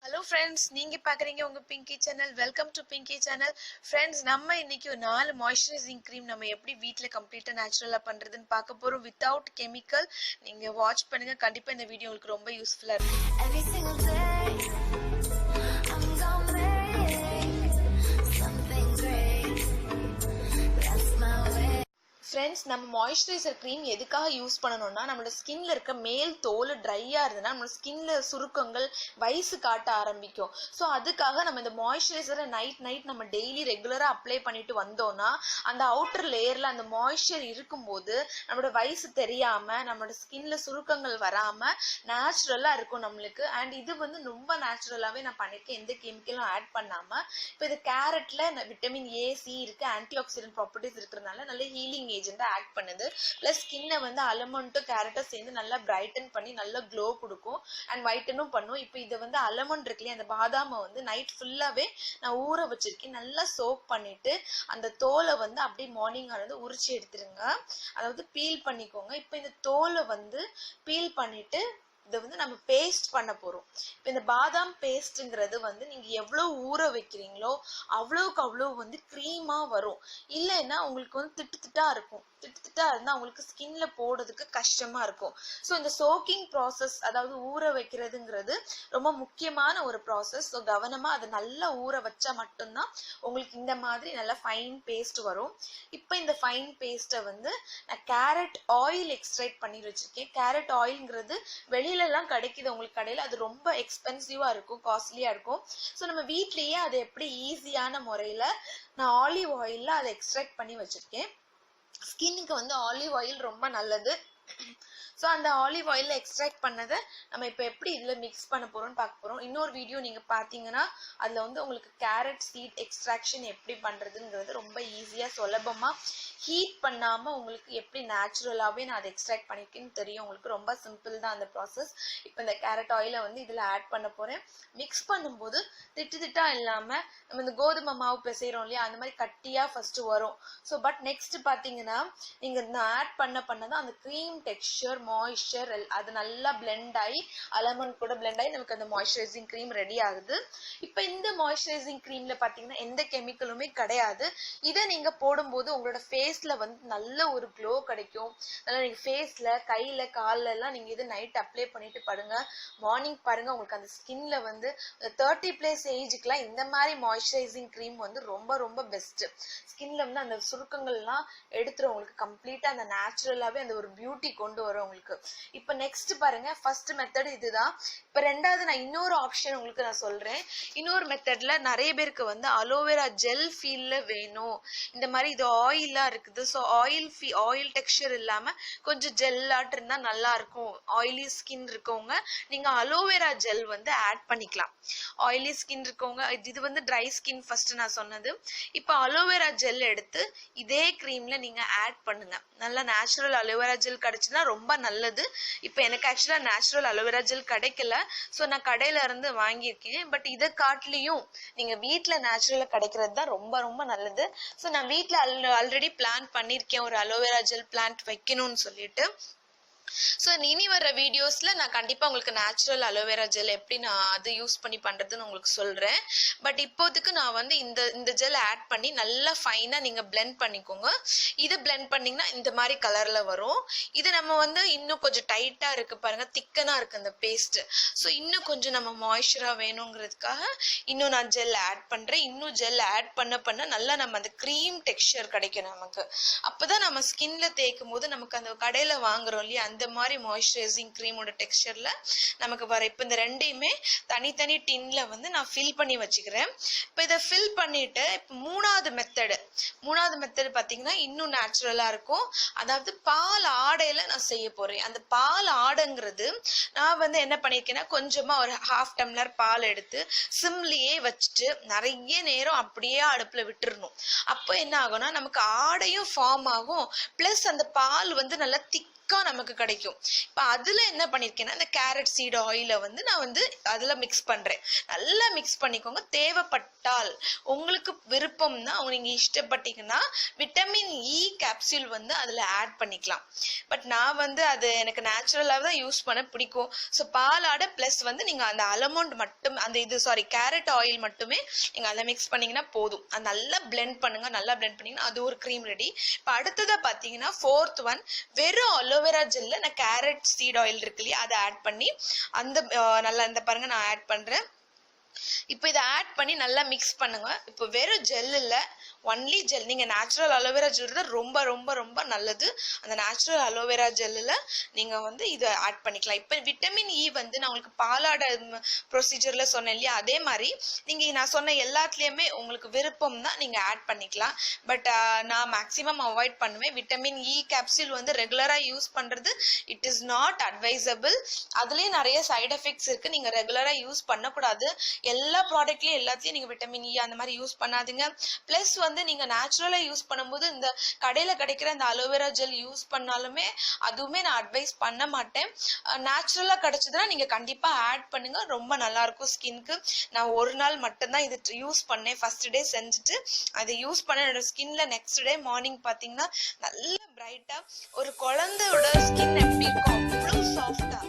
Hello friends, நீங்க பாக்குறீங்க உங்க Pinki channel. Welcome to Pinki channel. Friends, நம்ம இன்னைக்கு ஒரு 4 மாய்ஸ்சரைசிங் க்ரீம் நம்ம எப்படி வீட்ல கம்ப்ளீட்டா நேச்சுரலா பண்றதுன்னு பார்க்க போறோம் வித்அவுட் கெமிக்கல். நீங்க வாட்ச் பண்ணுங்க, கண்டிப்பா இந்த வீடியோ உங்களுக்கு ரொம்ப யூஸ்ஃபுல்லா இருக்கும். ஃப்ரெண்ட்ஸ், நம்ம மாய்ஸ்சரைசர் க்ரீம் எதுக்காக யூஸ் பண்ணணும்னா, நம்மளோட ஸ்கின்ல இருக்க மேல் தோல் ட்ரையாக இருந்ததுன்னா நம்மளோட ஸ்கின்ல சுருக்கங்கள் வயசு காட்ட ஆரம்பிக்கும். ஸோ அதுக்காக நம்ம இந்த மாய்ஸ்சரைசரை நைட் நம்ம டெய்லி ரெகுலராக அப்ளை பண்ணிட்டு வந்தோம்னா அந்த அவுட்டர் லேயரில் அந்த மாய்ஸ்சர் இருக்கும்போது நம்மளோட வயசு தெரியாமல் நம்மளோட ஸ்கின்ல சுருக்கங்கள் வராமல் நேச்சுரலாக இருக்கும் நம்மளுக்கு. அண்ட் இது வந்து ரொம்ப நேச்சுரலாகவே நான் பண்ணியிருக்கேன், எந்த கெமிக்கலும் ஆட் பண்ணாமல். இப்போ இது கேரட்டில் விட்டமின் ஏ சி இருக்குது, ஆன்டி ஆக்சிடென்ட் ப்ராப்பர்ட்டிஸ் இருக்கிறதுனால நல்ல ஹீலிங் ஏஜென்ட் ஆட் பண்ணுது. பிளஸ் ஸ்கின்னை வந்து அலமண்டும் கேரட்டும் சேர்ந்து நல்லா பிரைட்டன் பண்ணி நல்லா க்ளோ கொடுக்கும் அண்ட் ஒயிட்டனும் பண்ணும். இப்போ இதை வந்து அலமண்ட் இருக்குல்லையே, அந்த பாதாமை வந்து நைட் ஃபுல்லாவே நான் ஊற வச்சிருக்கேன். நல்லா சோக் பண்ணிட்டு அந்த தோலை வந்து அப்படியே மார்னிங் ஆனது உரிச்சு எடுத்துருங்க, அதாவது பீல் பண்ணிக்கோங்க. இப்போ இந்த தோலை வந்து பீல் பண்ணிட்டு இதை வந்து நம்ம பேஸ்ட் பண்ண போறோம். இப்போ இந்த பாதாம் பேஸ்ட்ங்கிறது வந்து நீங்க எவ்வளவு ஊற வைக்கிறீங்களோ அவ்வளவுக்கு அவ்வளவு வந்து க்ரீமா வரும். இல்லைன்னா உங்களுக்கு வந்து திட்டா இருக்கும். திட்டா இருந்தா உங்களுக்கு ஸ்கின்ல போடுறதுக்கு கஷ்டமா இருக்கும். ஸோ இந்த சோக்கிங் ப்ராசஸ், அதாவது ஊற வைக்கிறதுங்கிறது ரொம்ப முக்கியமான ஒரு ப்ராசஸ். ஸோ கவனமா அதை நல்லா ஊற வச்சா மட்டும்தான் உங்களுக்கு இந்த மாதிரி நல்ல ஃபைன் பேஸ்ட் வரும். இப்போ இந்த ஃபைன் பேஸ்ட்டை வந்து நான் கேரட் ஆயில் எக்ஸ்ட்ராக்ட் பண்ணி வச்சிருக்கேன். கேரட் ஆயில்ங்கிறது வெளியில எல்லாம் கிடைக்குது உங்களுக்கு கடையில, அது ரொம்ப எக்ஸ்பென்சிவா இருக்கும், காஸ்ட்லியா இருக்கும். ஸோ நம்ம வீட்லயே அதை எப்படி ஈஸியான முறையில நான் ஆலிவ் ஆயில்ல அதை எக்ஸ்ட்ராக்ட் பண்ணி வச்சிருக்கேன். ஸ்கின்னுக்கு வந்து ஆலிவ் ஆயில் ரொம்ப நல்லது. ஸோ அந்த ஆலிவ் ஆயிலில் எக்ஸ்ட்ராக்ட் பண்ணதை நம்ம இப்போ எப்படி இதில் மிக்ஸ் பண்ண போகிறோம்னு பார்க்க போகிறோம். இன்னொரு வீடியோ நீங்கள் பார்த்தீங்கன்னா அதில் வந்து உங்களுக்கு கேரட் சீட் எக்ஸ்ட்ராக்ஷன் எப்படி பண்ணுறதுங்கிறது ரொம்ப ஈஸியாக சுலபமாக ஹீட் பண்ணாமல் உங்களுக்கு எப்படி நேச்சுரலாகவே நான் அதை எக்ஸ்ட்ராக்ட் பண்ணியிருக்கேன்னு தெரியும் உங்களுக்கு. ரொம்ப சிம்பிள் தான் அந்த ப்ராசஸ். இப்போ இந்த கேரட் ஆயிலை வந்து இதில் ஆட் பண்ண போகிறேன். மிக்ஸ் பண்ணும்போது திட்டா இல்லாமல் நம்ம இந்த கோதுமை மாவு பிசைகிறோம் இல்லையா, அந்த மாதிரி கட்டியாக ஃபஸ்ட்டு வரும். ஸோ பட் நெக்ஸ்ட் பார்த்தீங்கன்னா நீங்கள் நான் ஆட் பண்ணதான் அந்த க்ரீம் டெக்ஸ்சர் மாய்ஸ்சர் அது நல்லா பிளெண்ட் ஆகி அலமண்ட் கூட பிளெண்ட் ஆகி நமக்கு அந்த மாய்ஸ்சரைசிங் க்ரீம் ரெடி ஆகுது. இப்போ இந்த மாய்ஸ்சரைசிங் க்ரீம்ல பார்த்தீங்கன்னா எந்த கெமிக்கலுமே கிடையாது. இதை நீங்க போடும்போது உங்களோட ஃபேஸ்ல வந்து நல்ல ஒரு க்ளோ கிடைக்கும். நல்லா நீங்க ஃபேஸ்ல கையில கால்ல எல்லாம் நீங்க இது நைட் அப்ளை பண்ணிட்டு படுங்க. மார்னிங் பாருங்க உங்களுக்கு அந்த ஸ்கின்ல வந்து 30+ ஏஜுக்குலாம் இந்த மாதிரி மாய்ஸ்சரைசிங் க்ரீம் வந்து ரொம்ப ரொம்ப பெஸ்ட். ஸ்கின்ல வந்து அந்த சுருக்கங்கள்லாம் எடுத்துரும் உங்களுக்கு கம்ப்ளீட்டா, அந்த நேச்சுரலாவே அந்த ஒரு பியூட்டி கொண்டு வரும் உங்களுக்கு. இப்ப நெக்ஸ்ட் பாருங்க, ஃபர்ஸ்ட் மெத்தட் இதுதான். இப்ப ரெண்டாவது நான் இன்னொரு ஆப்ஷன் உங்களுக்கு நான் சொல்றேன். இன்னொரு மெத்தட்ல நிறைய பேருக்கு வந்து அலோவேரா ஜெல் ஃபீல்ல வேணும், இந்த மாதிரி இது ஆயிலா இருக்குது, ஸோ ஆயில் டெக்ஸ்சர் இல்லாம கொஞ்சம் ஜெல்லாட்டு இருந்தா நல்லா இருக்கும். ஆயிலி ஸ்கின் இருக்கவங்க நீங்க அலோவேரா ஜெல் வந்து ஆட் பண்ணிக்கலாம். ஆயிலி ஸ்கின் இருக்கவங்க, இது வந்து ட்ரை ஸ்கின் ஃபர்ஸ்ட் நான் சொன்னது. இப்போ அலோவேரா ஜெல் எடுத்து இதே க்ரீம்ல நீங்க ஆட் பண்ணுங்க. நல்லா நேச்சுரல் அலோவேரா ஜெல் கிடைச்சுன்னா ரொம்ப நல்லது. இப்போ எனக்கு ஆக்சுவலா நேச்சுரல் அலோவேரா ஜெல் கிடைக்கல, ஸோ நான் கடையில இருந்து வாங்கியிருக்கேன். பட் இதை காட்டிலையும் நீங்க வீட்டுல நேச்சுரலா கிடைக்கிறது தான் ரொம்ப ரொம்ப நல்லது. ஸோ நான் வீட்டுல ஆல்ரெடி பிளான் பண்ணியிருக்கேன் ஒரு அலோவேரா ஜெல் பிளான்ட் வைக்கணும்னு சொல்லிட்டு. ஸோ இனி வர்ற வீடியோஸ்ல நான் கண்டிப்பா உங்களுக்கு நேச்சுரல் அலோவேரா ஜெல் எப்படி நான் அது யூஸ் பண்ணி பண்றதுன்னு உங்களுக்கு சொல்றேன். பட் இப்போதைக்கு நான் வந்து இந்த ஜெல் ஆட் பண்ணி நல்லா ஃபைனா நீங்க பிளெண்ட் பண்ணிக்கோங்க. இதை பிளெண்ட் பண்ணீங்கன்னா இந்த மாதிரி கலர்ல வரும். இது நம்ம வந்து இன்னும் கொஞ்சம் டைட்டா இருக்கு பாருங்க, திக்கனா இருக்கு அந்த பேஸ்ட். ஸோ இன்னும் கொஞ்சம் நம்ம மாய்ஸ்சரா வேணுங்கிறதுக்காக இன்னும் நான் ஜெல் ஆட் பண்றேன். இன்னும் ஜெல் ஆட் பண்ண நல்லா நம்ம அந்த க்ரீம் டெக்ஸ்சர் கிடைக்கும் நமக்கு. அப்பதான் நம்ம ஸ்கின்ல தேய்க்கும் போது நமக்கு அந்த கடையில வாங்குறோம் இல்லையா அந்த மாதிரி மாய்ஸ்சரைசிங் க்ரீமோட டெக்ஸ்சர்ல நமக்கு வர. இப்போ இந்த ரெண்டையுமே தனித்தனி டின்ல வந்து நான் ஃபில் பண்ணி வச்சுக்கிறேன். இப்போ இதை ஃபில் பண்ணிட்டு இப்போ மூணாவது மெத்தட் பார்த்தீங்கன்னா இன்னும் நேச்சுரலா இருக்கும். அதாவது பால் ஆடையில நான் செய்ய போறேன். அந்த பால் ஆடைங்கிறது நான் வந்து என்ன பண்ணியிருக்கேன்னா கொஞ்சமா ஒரு 1/2 டம்ளர் பால் எடுத்து சிம்லியே வச்சுட்டு நிறைய நேரம் அப்படியே அடுப்புல விட்டுறணும். அப்போ என்ன ஆகும்னா நமக்கு ஆடையும் ஃபார்ம் ஆகும், பிளஸ் அந்த பால் வந்து நல்லா திக் திக்கா நமக்கு கிடைக்கும். இப்போ அதுல என்ன பண்ணிருக்கேன்னா இந்த கேரட் சீட் ஆயில வந்து நான் வந்து அதுல மிக்ஸ் பண்றேன். நல்லா மிக்ஸ் பண்ணிக்கோங்க. தேவைப்பட்டால் உங்களுக்கு விருப்பம்னா நீங்க இஷ்டப்பட்டீங்கன்னா விட்டமின் இ கேப்சூல் வந்து அதுல ஆட் பண்ணிக்கலாம். பட் நான் வந்து அது எனக்கு நேச்சுரலாக தான் யூஸ் பண்ண பிடிக்கும். ஸோ பாலாடை ப்ளஸ் வந்து நீங்க அந்த அலமோண்ட் மட்டும் அந்த கேரட் ஆயில் மட்டுமே நீங்க அதில் மிக்ஸ் பண்ணீங்கன்னா போதும். அது நல்லா பிளெண்ட் பண்ணுங்க. நல்லா பிளெண்ட் பண்ணீங்கன்னா அது ஒரு க்ரீம் ரெடி. இப்போ அடுத்ததா பார்த்தீங்கன்னா ஃபோர்த் ஒன், வெறும் அலோவேரா ஜெல்ல நான் கேரட் சீட் ஆயில் இருக்கு இல்லையா அதை ஆட் பண்ணி அந்த நல்லா இந்த பாருங்க நான் ஆட் பண்றேன். இப்போ இதை ஆட் பண்ணி நல்லா மிக்ஸ் பண்ணுங்க. இப்போ வெறும் ஜெல் இல்லை, ஒன்லி ஜெல். நீங்க நேச்சுரல் அலோவேரா ஜெல் தான் ரொம்ப ரொம்ப ரொம்ப நல்லது. அந்த நேச்சுரல் அலோவேரா ஜெல்லில் நீங்க வந்து இதை ஆட் பண்ணிக்கலாம். இப்போ விட்டமின் இ வந்து நான் உங்களுக்கு பாலாட ப்ரொசீஜர்ல சொன்னேன் இல்லையா, அதே மாதிரி நீங்க நான் சொன்ன எல்லாத்துலயுமே உங்களுக்கு விருப்பம் தான் நீங்க ஆட் பண்ணிக்கலாம். பட் நான் மேக்சிமம் அவாய்ட் பண்ணுவேன். விட்டமின் இ கேப்சூல் வந்து ரெகுலரா யூஸ் பண்றது இட் இஸ் நாட் அட்வைசபிள். அதுலயே நிறைய சைடு எஃபெக்ட்ஸ் இருக்கு. நீங்க ரெகுலரா யூஸ் பண்ணக்கூடாது. எல்லா ப்ராடக்ட்லயும் எல்லாத்தையும் நீங்க விட்டமின் இ அந்த மாதிரி யூஸ் பண்ணாதீங்க. பிளஸ் வந்து நீங்க நேச்சுரலா யூஸ் பண்ணும்போது இந்த கடையில கிடைக்கிற இந்த அலோவேரா ஜெல் யூஸ் பண்ணாலுமே அதுவுமே நான் அட்வைஸ் பண்ண மாட்டேன். நேச்சுரலா கிடைச்சதுன்னா நீங்க கண்டிப்பா ஆட் பண்ணுங்க. ரொம்ப நல்லா இருக்கும் ஸ்கின்க்கு. நான் ஒரு நாள் மட்டும்தான் இது யூஸ் பண்ணேன். ஃபர்ஸ்ட் டே செஞ்சுட்டு அதை யூஸ் பண்ண என்னோட ஸ்கின்ல நெக்ஸ்ட் டே மார்னிங் பாத்தீங்கன்னா நல்ல பிரைட்டா ஒரு குழந்தையோட ஸ்கின் எப்படி இருக்கும் அவ்வளவு சாஃப்டா